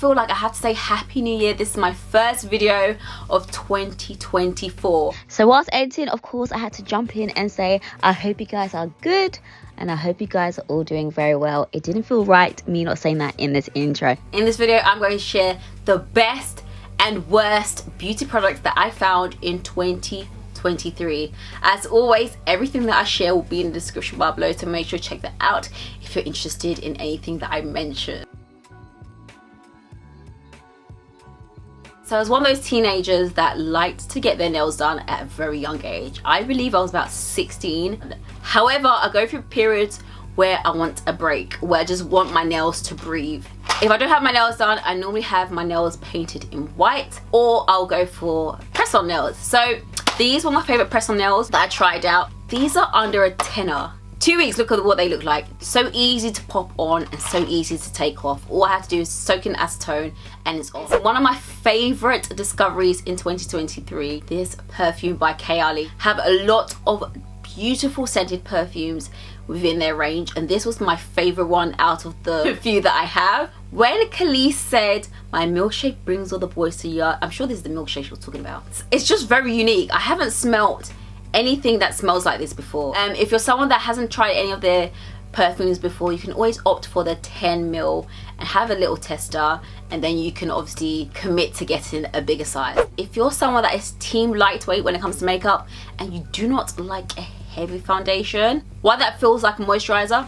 Feel like I have to say Happy New Year. This is my first video of 2024. So whilst editing, of course, I had to jump in and say I hope you guys are good and I hope you guys are all doing very well. It didn't feel right me not saying that in this intro. In this video, I'm going to share the best and worst beauty products that I found in 2023. As always, everything that I share will be in the description bar below, so make sure to check that out if you're interested in anything that I mention. So I was one of those teenagers that liked to get their nails done at a very young age. I believe I was about 16. However, I go through periods where I want a break, where I just want my nails to breathe. If I don't have my nails done, I normally have my nails painted in white, or I'll go for press-on nails. So these were my favorite press-on nails that I tried out. These are under a tenner. 2 weeks, look at what they look like. So easy to pop on and so easy to take off. All I have to do is soak in acetone and it's off. One of my favorite discoveries in 2023, this perfume by Kayali. Have a lot of beautiful scented perfumes within their range, and this was my favorite one out of the few that I have. When Khalees said, "My milkshake brings all the boys to you," I'm sure this is the milkshake she was talking about. It's just very unique. I haven't smelt anything that smells like this before. If you're someone that hasn't tried any of their perfumes before, you can always opt for the 10ml and have a little tester, and then you can obviously commit to getting a bigger size. If you're someone that is team lightweight when it comes to makeup and you do not like a heavy foundation, while that feels like a moisturizer,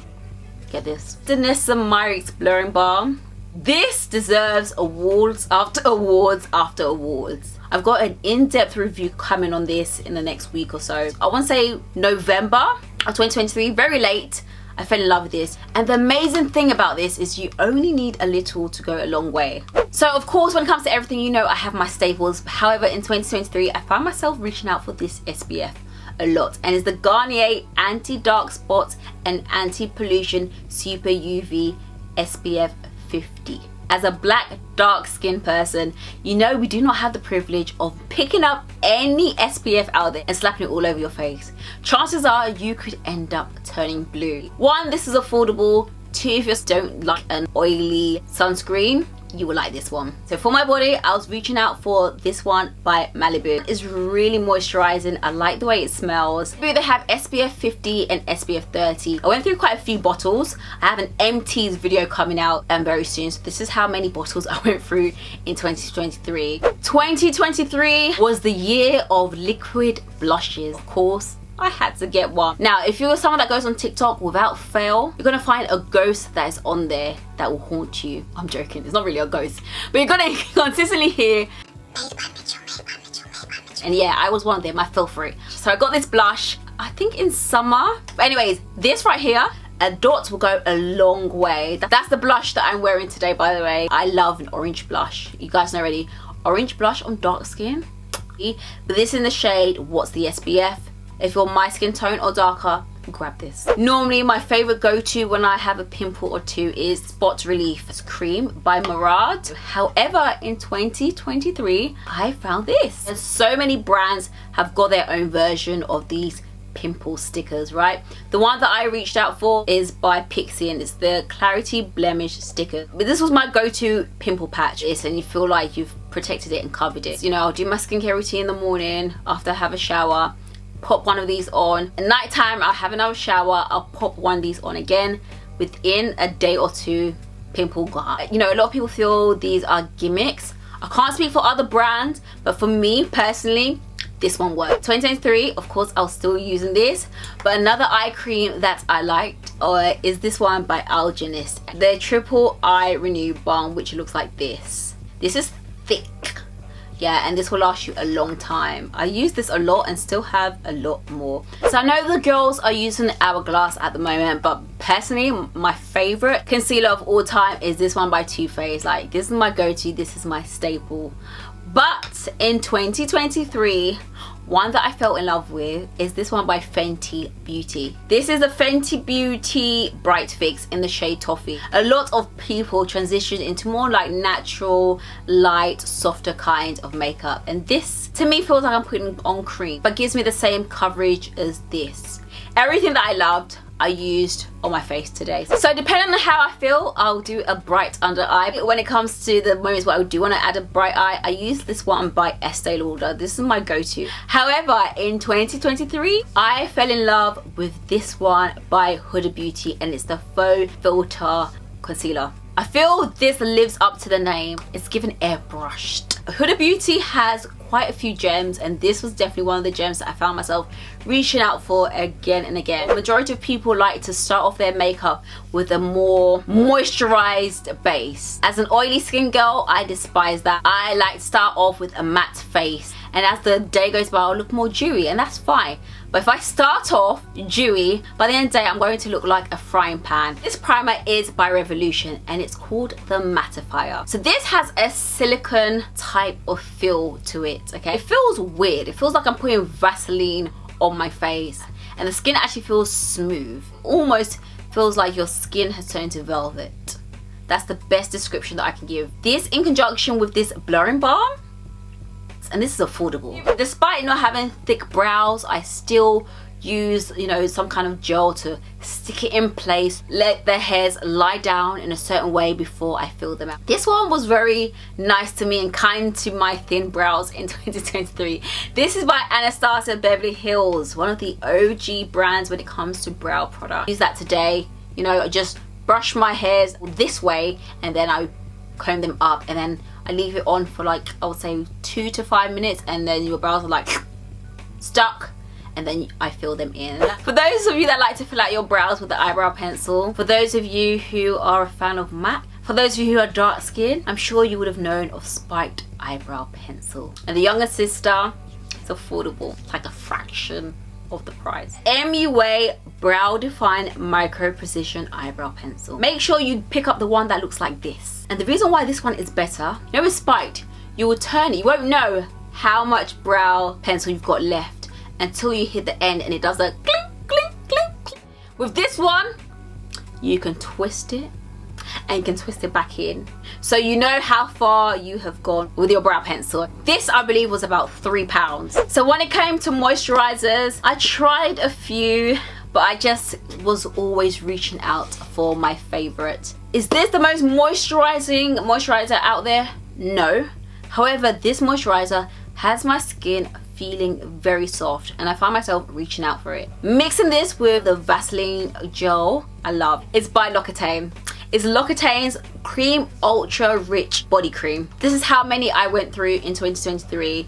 get this. Danessa Myricks Blurring Balm. This deserves awards after awards after awards. I've got an in-depth review coming on this in the next week or so. I want to say November of 2023, very late. I fell in love with this, and the amazing thing about this is you only need a little to go a long way. So of course, when it comes to everything, you know I have my staples. However, in 2023 I found myself reaching out for this SPF a lot, and it's the Garnier Anti-Dark Spots and Anti-Pollution Super UV SPF 50. As a black dark skinned person, you know we do not have the privilege of picking up any SPF out there and slapping it all over your face. Chances are you could end up turning blue. One, this is affordable. Two, if you just don't like an oily sunscreen, you will like this one. So for my body, I was reaching out for this one by Malibu. It's really moisturizing. I like the way it smells. They have SPF 50 and SPF 30. I went through quite a few bottles. I have an empties video coming out very soon. So this is how many bottles I went through in 2023. 2023 was the year of liquid blushes. Of course, I had to get one. Now, if you're someone that goes on TikTok, without fail, you're gonna find a ghost that is on there that will haunt you. I'm joking, it's not really a ghost, but you're gonna consistently hear, and yeah, I was one of them. I fell for it. So I got this blush, I think in summer. But anyways, this right here, a dot will go a long way. That's the blush that I'm wearing today, by the way. I love an orange blush. You guys know already. Orange blush on dark skin. But this in the shade, what's the SPF? If you're my skin tone or darker, grab this. Normally my favorite go-to when I have a pimple or two is Spot Relief Cream by Murad. However, in 2023 I found this, and so many brands have got their own version of these pimple stickers, right? The one that I reached out for is by Pixie, and it's the Clarity Blemish sticker. But this was my go-to pimple patch, and you feel like you've protected it and covered it. You know, I'll do my skincare routine in the morning after I have a shower, pop one of these on. At night time, I'll have another shower, I'll pop one of these on again. Within a day or two, pimple gone. You know, a lot of people feel these are gimmicks. I can't speak for other brands, but for me personally, this one worked. 2023, of course, I was still using this. But another eye cream that I liked is this one by Algenist. The Triple Eye Renew Balm, which looks like this. This is thick. Yeah, and this will last you a long time. I use this a lot and still have a lot more. So I know the girls are using Hourglass at the moment, but personally, my favorite concealer of all time is this one by Too Faced. Like, this is my go-to, this is my staple. But in 2023, one that I fell in love with is this one by Fenty Beauty. This is the Fenty Beauty Bright Fix in the shade Toffee. A lot of people transition into more like natural, light, softer kind of makeup, and this to me feels like I'm putting on cream, but gives me the same coverage as this. Everything that I loved, I used on my face today. So depending on how I feel, I'll do a bright under eye. When it comes to the moments where I do want to add a bright eye, I use this one by Estee Lauder. This is my go-to. However, in 2023, I fell in love with this one by Huda Beauty, and it's the Faux Filter Concealer. I feel this lives up to the name. It's given airbrushed. Huda Beauty has quite a few gems, and this was definitely one of the gems that I found myself reaching out for again and again. The majority of people like to start off their makeup with a more moisturized base. As an oily skin girl, I despise that. I like to start off with a matte face, and as the day goes by, I'll look more dewy, and that's fine. But if I start off dewy, by the end of the day, I'm going to look like a frying pan. This primer is by Revolution, and it's called the Mattifier. So this has a silicone type of feel to it, okay? It feels weird. It feels like I'm putting Vaseline on my face, and the skin actually feels smooth. Almost feels like your skin has turned to velvet. That's the best description that I can give. This in conjunction with this blurring balm, and this is affordable. Despite not having thick brows, I still use, you know, some kind of gel to stick it in place, let the hairs lie down in a certain way before I fill them out. This one was very nice to me and kind to my thin brows in 2023. This is by Anastasia Beverly Hills, one of the OG brands when it comes to brow products. Use that today. You know, I just brush my hairs this way, and then I comb them up, and then I leave it on for like, I would say 2 to 5 minutes, and then your brows are like stuck, and then I fill them in. For those of you that like to fill out your brows with the eyebrow pencil, for those of you who are a fan of matte, for those of you who are dark skinned, I'm sure you would have known of spiked eyebrow pencil. And the younger sister, it's affordable. It's like a fraction of the price. MUA Brow Define Micro Precision Eyebrow Pencil. Make sure you pick up the one that looks like this. And the reason why this one is better, you know, with spiked, you will turn it. You won't know how much brow pencil you've got left until you hit the end, and it does a clink, clink, clink, clink. With this one, you can twist it, and you can twist it back in, so you know how far you have gone with your brow pencil. This, I believe, was about £3. So when it came to moisturizers, I tried a few, but I just was always reaching out for my favorite. Is this the most moisturizing moisturizer out there? No. However, this moisturizer has my skin feeling very soft, and I find myself reaching out for it. Mixing this with the Vaseline gel I love. It's by L'Occitane. It's L'Occitane's Cream Ultra Rich Body Cream. This is how many I went through in 2023,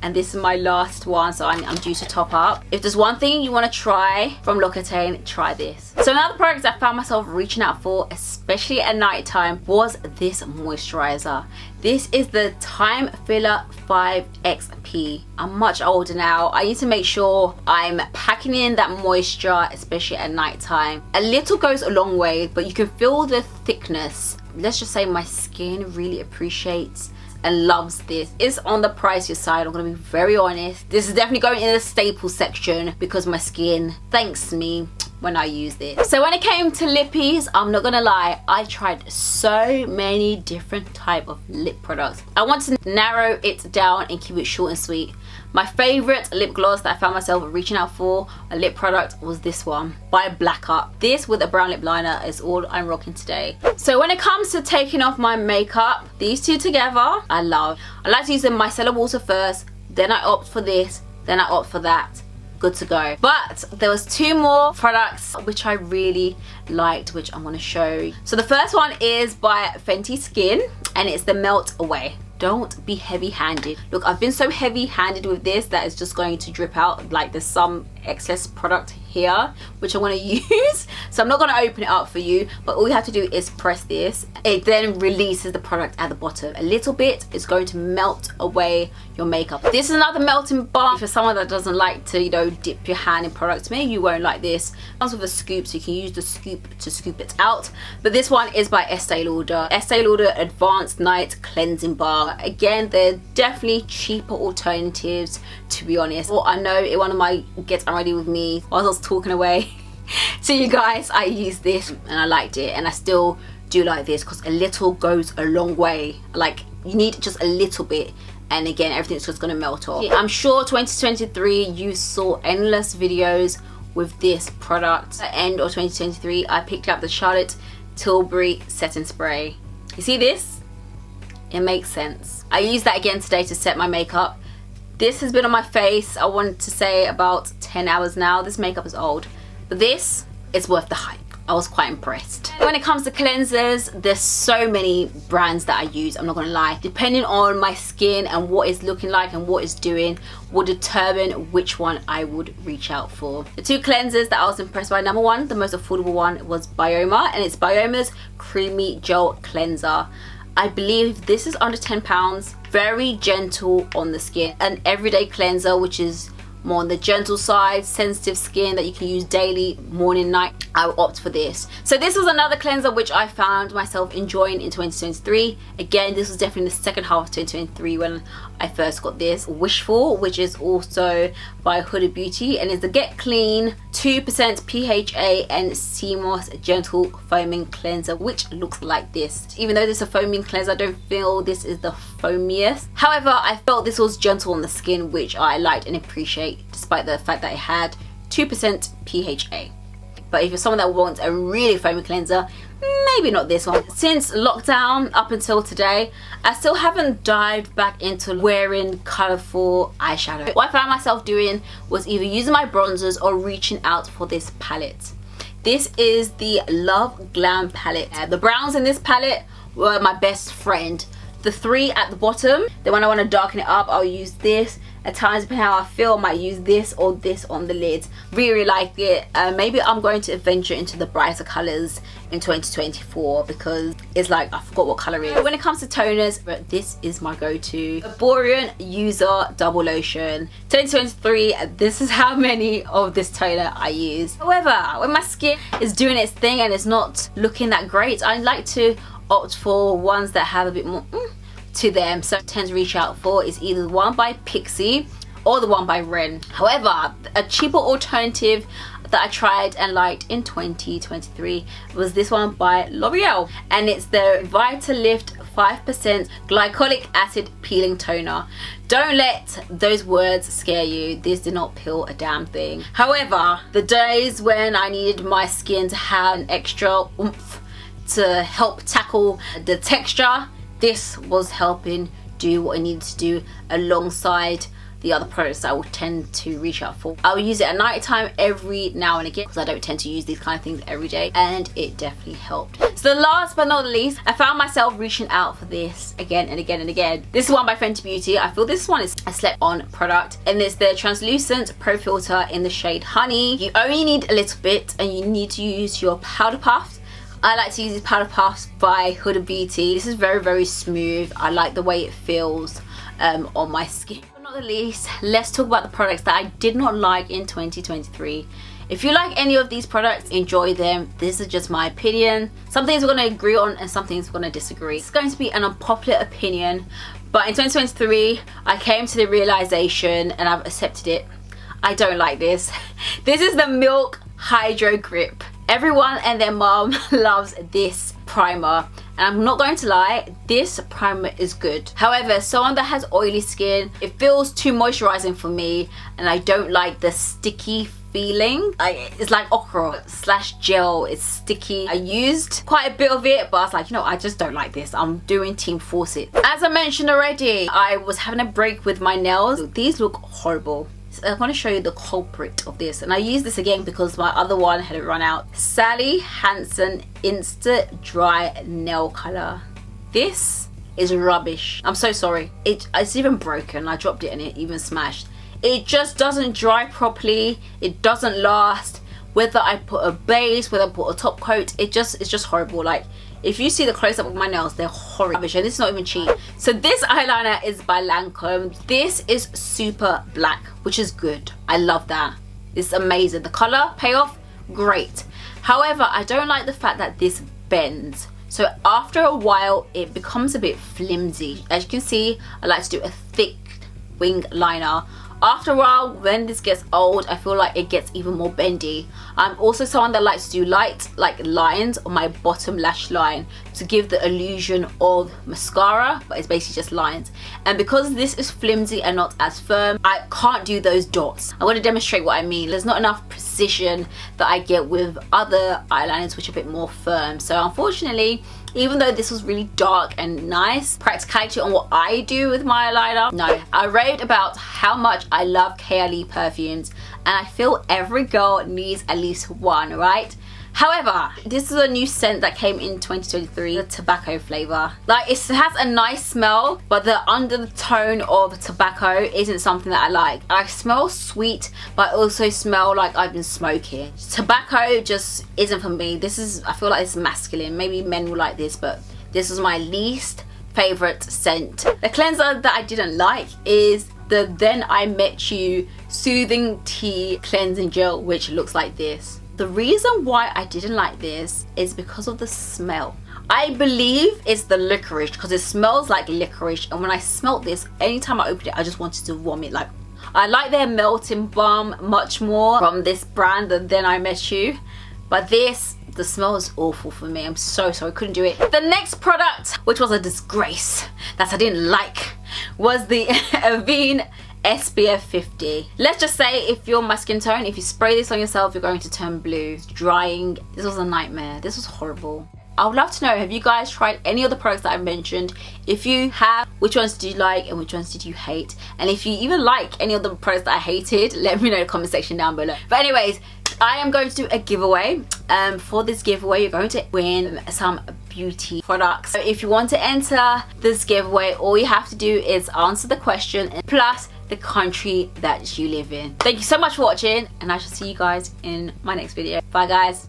and this is my last one, so I'm due to top up. If there's one thing you want to try from L'Occitane, try this. So another product I found myself reaching out for, especially at night time, was this moisturizer. This is the Time Filler 5XP. I'm much older now. I need to make sure I'm packing in that moisture, especially at night time. A little goes a long way, but you can feel the thickness. Let's just say my skin really appreciates and loves this. It's on the pricier side, I'm gonna be very honest. This is definitely going in the staple section because my skin thanks me when I use this. So when it came to lippies, I'm not gonna lie, I tried so many different type of lip products. I want to narrow it down and keep it short and sweet. My favorite lip gloss that I found myself reaching out for, a lip product, was this one by Black Up. This with a brown lip liner is all I'm rocking today. So when it comes to taking off my makeup, these two together, I love. I like to use the micellar water first, then I opt for this, then I opt for that. Good to go. But there was 2 more products which I really liked, which I'm going to show you. So the first one is by Fenty Skin, and it's the Melt Away. Don't be heavy-handed. Look, I've been so heavy-handed with this that it's just going to drip out. Like, there's some excess product here which I want to use, so I'm not going to open it up for you, but all you have to do is press this. It then releases the product at the bottom. A little bit is going to melt away your makeup. This is another melting balm for someone that doesn't like to, you know, dip your hand in products. Maybe you won't like this. It comes with a scoop, so you can use the scoop to scoop it out. But this one is by Estee Lauder. Estee Lauder Advanced Night Cleansing Balm. Again, they're definitely cheaper alternatives, to be honest. Well, I know in one of my Get Unready With Me, while I was talking away to you guys, I used this and I liked it, and I still do like this because a little goes a long way. Like, you need just a little bit, and again, everything's just gonna melt off. I'm sure 2023 you saw endless videos with this product. At the end of 2023, I picked up the Charlotte Tilbury setting spray. You see this? It makes sense. I used that again today to set my makeup. This has been on my face, I wanted to say, about 10 hours now. This makeup is old, but this is worth the hype. I was quite impressed. When it comes to cleansers, there's so many brands that I use, I'm not gonna lie. Depending on my skin and what it's looking like and what it's doing will determine which one I would reach out for. The two cleansers that I was impressed by, number one, the most affordable one, was Bioma, and it's Bioma's Creamy Gel Cleanser. I believe this is under £10, very gentle on the skin. An everyday cleanser, which is more on the gentle side, sensitive skin that you can use daily, morning, night, I will opt for this. So this was another cleanser which I found myself enjoying in 2023. Again, this was definitely the second half of 2023 when I first got this. Wishful, which is also by Huda Beauty, and is the Get Clean 2% PHA and CMOS Gentle Foaming Cleanser, which looks like this. Even though this is a foaming cleanser, I don't feel this is the foamiest. However, I felt this was gentle on the skin, which I liked and appreciate, despite the fact that it had 2% PHA. But if you're someone that wants a really foamy cleanser, maybe not this one. Since lockdown up until today, I still haven't dived back into wearing colourful eyeshadow. What I found myself doing was either using my bronzers or reaching out for this palette. This is the Love Glam palette. The browns in this palette were my best friend. The three at the bottom, then when I want to darken it up, I'll use this. At times, depending on how I feel, I might use this or this on the lids. Really like it. Maybe I'm going to venture into the brighter colours in 2024 because it's like, I forgot what colour it is. When it comes to toners, this is my go-to. The Borean User Double Lotion. 2023, this is how many of this toner I use. However, when my skin is doing its thing and it's not looking that great, I like to opt for ones that have a bit more to them. So I tend to reach out for is either the one by Pixi or the one by Ren. However, a cheaper alternative that I tried and liked in 2023 was this one by L'Oreal, and it's the Vitalift 5% glycolic acid peeling toner. Don't let those words scare you. This did not peel a damn thing. However, the days when I needed my skin to have an extra oomph to help tackle the texture, this was helping do what I needed to do alongside the other products that I would tend to reach out for. I'll use it at night time every now and again because I don't tend to use these kind of things every day, and it definitely helped. So last but not least, I found myself reaching out for this again and again and again. This is one by Fenty Beauty. I feel this one is a slept on product, and it's the translucent pro filter in the shade Honey. You only need a little bit and you need to use your powder puffs. I like to use these powder puffs by Huda Beauty. This is very, very smooth. I like the way it feels on my skin. But not the least, let's talk about the products that I did not like in 2023. If you like any of these products, enjoy them. This is just my opinion. Some things we're going to agree on and some things we're going to disagree. It's going to be an unpopular opinion, but in 2023, I came to the realization, and I've accepted it, I don't like this. This is the Milk Hydro Grip. Everyone and their mom loves this primer, and I'm not going to lie, this primer is good. However, someone that has oily skin, it feels too moisturizing for me, and I don't like the sticky feeling. It's like okra slash gel. It's sticky. I used quite a bit of it, but I was like, you know, I just don't like this. I'm doing Team Faucet. As I mentioned already, I was having a break with my nails. These look horrible. I want to show you the culprit of this, and I use this again because my other one had run out. Sally Hansen Instant Dry Nail Color. This is rubbish. I'm so sorry. It's even broken. I dropped it and it even smashed. It just doesn't dry properly. It doesn't last. Whether I put a base, whether I put a top coat, it's just horrible. Like, if you see the close-up of my nails, they're horrible, and this is not even cheap. So this eyeliner is by Lancome. This is super black, which is good. I love that. It's amazing. The color payoff, great. However, I don't like the fact that this bends. So after a while, it becomes a bit flimsy. As you can see, I like to do a thick wing liner After a while, when this gets old, I feel like it gets even more bendy. I'm also someone that likes to do light like lines on my bottom lash line to give the illusion of mascara, but it's basically just lines. And because this is flimsy and not as firm, I can't do those dots. I'm going to demonstrate what I mean. There's not enough precision that I get with other eyeliners which are a bit more firm. So unfortunately, even though this was really dark and nice, practicality on what I do with my eyeliner, no. I raved about how much I love KLE perfumes, and I feel every girl needs at least one, right? However, this is a new scent that came in 2023, the tobacco flavor. Like, it has a nice smell, but the undertone of tobacco isn't something that I like. I smell sweet, but I also smell like I've been smoking. Tobacco just isn't for me. I feel like it's masculine. Maybe men will like this, but this is my least favorite scent. The cleanser that I didn't like is the Then I Met You Soothing Tea Cleansing Gel, which looks like this. The reason why I didn't like this is because of the smell. I believe it's the licorice, because it smells like licorice, and when I smelled this, anytime I opened it, I just wanted to vomit. Like, I like their melting balm much more from this brand than Then I Met You, but this, the smell is awful for me. I'm so sorry, couldn't do it. The next product, which was a disgrace that I didn't like, was the Avene SPF 50. Let's just say, if you're my skin tone, if you spray this on yourself, you're going to turn blue. It's drying. This was a nightmare. This was horrible. I would love to know, have you guys tried any of the products that I mentioned? If you have, which ones did you like and which ones did you hate? And if you even like any of the products that I hated, let me know in the comment section down below. But anyways, I am going to do a giveaway. For this giveaway, you're going to win some beauty products. So if you want to enter this giveaway, all you have to do is answer the question plus the country that you live in. Thank you so much for watching, and I shall see you guys in my next video. Bye guys.